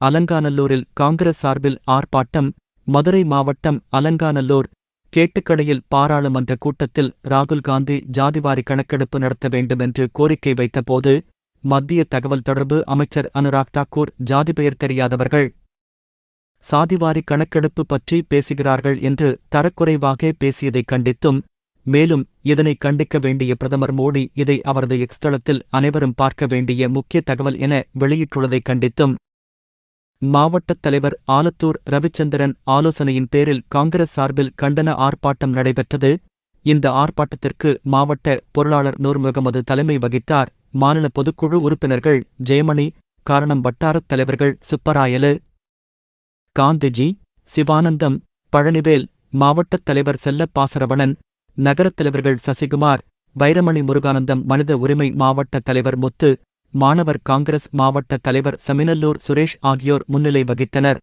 அலங்காநல்லூரில் காங்கிரஸ் சார்பில் ஆர்ப்பாட்டம். மதுரை மாவட்டம் அலங்காநல்லூர் கேட்டுக்கடையில் பாராளுமன்ற கூட்டத்தில் ராகுல் காந்தி ஜாதிவாரி கணக்கெடுப்பு நடத்த வேண்டுமென்று கோரிக்கை வைத்தபோது மத்திய தகவல் தொடர்பு அமைச்சர் அனுராக் தாக்கூர் ஜாதி பெயர் தெரியாதவர்கள் சாதிவாரி கணக்கெடுப்பு பற்றி பேசுகிறார்கள் என்று தரக்குறைவாக பேசியதைக் கண்டித்தும், மேலும் இதனை கண்டிக்க வேண்டிய பிரதமர் மோடி இதை அவரது எக்ஸ் தளத்தில் அனைவரும் பார்க்க வேண்டிய முக்கிய தகவல் என வெளியிட்டுள்ளதைக் கண்டித்தும் மாவட்டத் தலைவர் ஆலத்தூர் ரவிச்சந்திரன் ஆலோசனையின் பேரில் காங்கிரஸ் சார்பில் கண்டன ஆர்ப்பாட்டம் நடைபெற்றது. இந்த ஆர்ப்பாட்டத்திற்கு மாவட்ட பொருளாளர் நூர் முகமது தலைமை வகித்தார். மாநில பொதுக்குழு உறுப்பினர்கள் ஜெயமணி, காரணம் வட்டாரத் தலைவர்கள் சுப்பராயலு, காந்திஜி, சிவானந்தம், பழனிவேல், மாவட்டத் தலைவர் செல்லப்பாசரவணன், நகரத் தலைவர்கள் சசிகுமார், வைரமணி முருகானந்தம், மனித உரிமை மாவட்ட தலைவர் முத்து, மாணவர் காங்கிரஸ் மாவட்ட தலைவர் சமினல்லூர் சுரேஷ் ஆகியோர் முன்னிலை வகித்தனர்.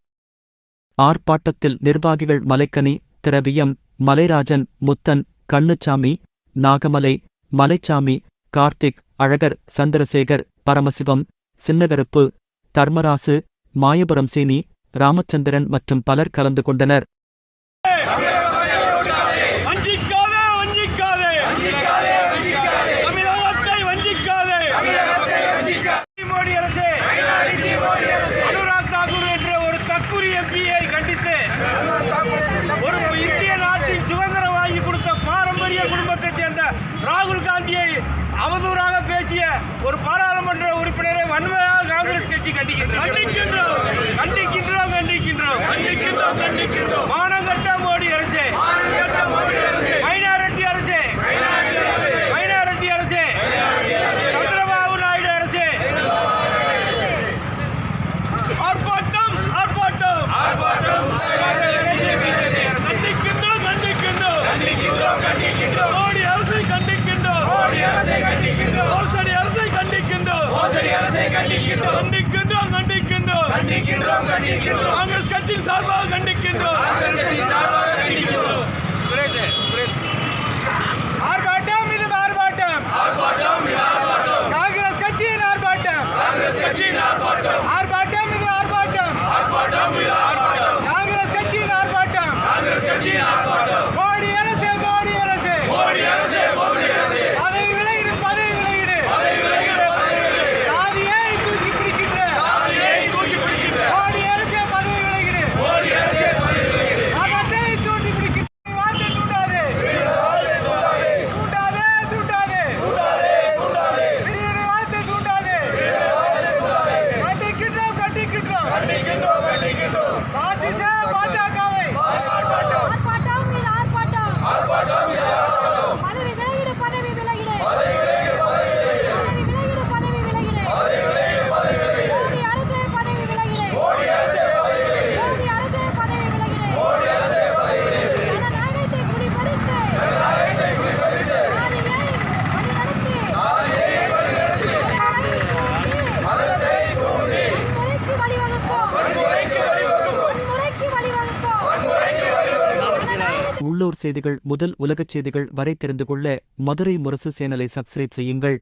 ஆர்ப்பாட்டத்தில் நிர்வாகிகள் மலைக்கனி, திரவியம், மலைராஜன், முத்தன், கண்ணுச்சாமி, நாகமலை, மலைச்சாமி, கார்த்திக், அழகர், சந்திரசேகர், பரமசிவம், சின்னகருப்பு, தர்மராசு, மாயபுரம் சீனி, ராமச்சந்திரன் மற்றும் பலர் கலந்து கொண்டனர். அனுராக் தாக்கூர் என்ற ஒரு தற்குறி எம்பியை கண்டித்து ஒரு இந்திய நாட்டின் சுதந்திரம் வாங்கி கொடுத்த பாரம்பரிய குடும்பத்தைச் சேர்ந்த ராகுல் காந்தியை அவதூறாக பேசிய ஒரு பாராளுமன்ற உறுப்பினரை வன்மையாக காங்கிரஸ் கட்சி கண்டிக்கின்றோம். மானங்கட்ட மோடி அரசே, மைனாரிட்டி அரசே, சந்திரபாபு நாயுடு அரசே, ஆர்ப்பாட்டம் கண்டிக்கின்றோம். மோடி அரசை கண்டிக்கின்றோம். மோசடி அரசை கண்டிக்கின்றோம். காங்கிரஸ் கட்சியின் சார்பாக கண்டிக்கின்றோம். ஆர்ப்பாட்டம் இது ஆர்ப்பாட்டம். காங்கிரஸ் கட்சியின் ஆர்ப்பாட்டம். ஆர்ப்பாட்டம் இது ஆர்ப்பாட்டம். காங்கிரஸ் கட்சியின் ஆர்ப்பாட்டம். மோடி அரசே, பதவி விலகிடு. சாதியை தூக்கி பிடிக்கின்ற மோடி அரசே, பதவி விலகிடு. மதத்தை தூக்கி பிடிக்கின்ற வார்த்தை தூண்டாதே. பிரிவினை வார்த்தை தூண்டாதே. கண்டிக்கின்றோம். பாசிச பாஜகவை பதவி விலகிடு. மோடி அரசே பதவி விலகிடு. ஜனநாயகத்தை குடிபறித்து உள்ளூர் செய்திகள் முதல் உலகச் செய்திகள் வரை தெரிந்து கொள்ள மதுரை முரசு சேனலை சப்ஸ்கிரைப் செய்யுங்கள்.